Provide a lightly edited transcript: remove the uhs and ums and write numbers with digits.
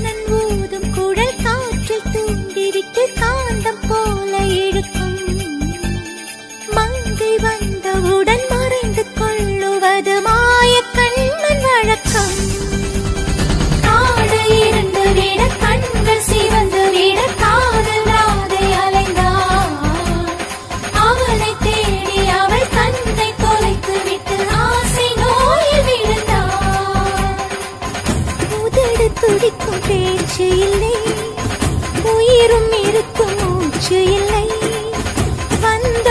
கண்ணன் ஊதும் குழல் காற்றில் தூண்டிவிட்டு காந்தம் போல இழுக்கும். மங்கை வந்தவுடன் மறைந்து கொள்ளுவது மாய கண்ணன் வழக்கம். காடு இருந்து விட கண்கள் சிவந்து விட காதல் ராதை அலைந்தார். அவனை தேடி அவள் தன்னை தொலைத்து விட்டு ஆசை நோயில் விழுந்தார். உதடு துடிக்கும் பேச்சு இல்லை, உயிரும் இருக்கும் மூச்சு இல்லை. வந்த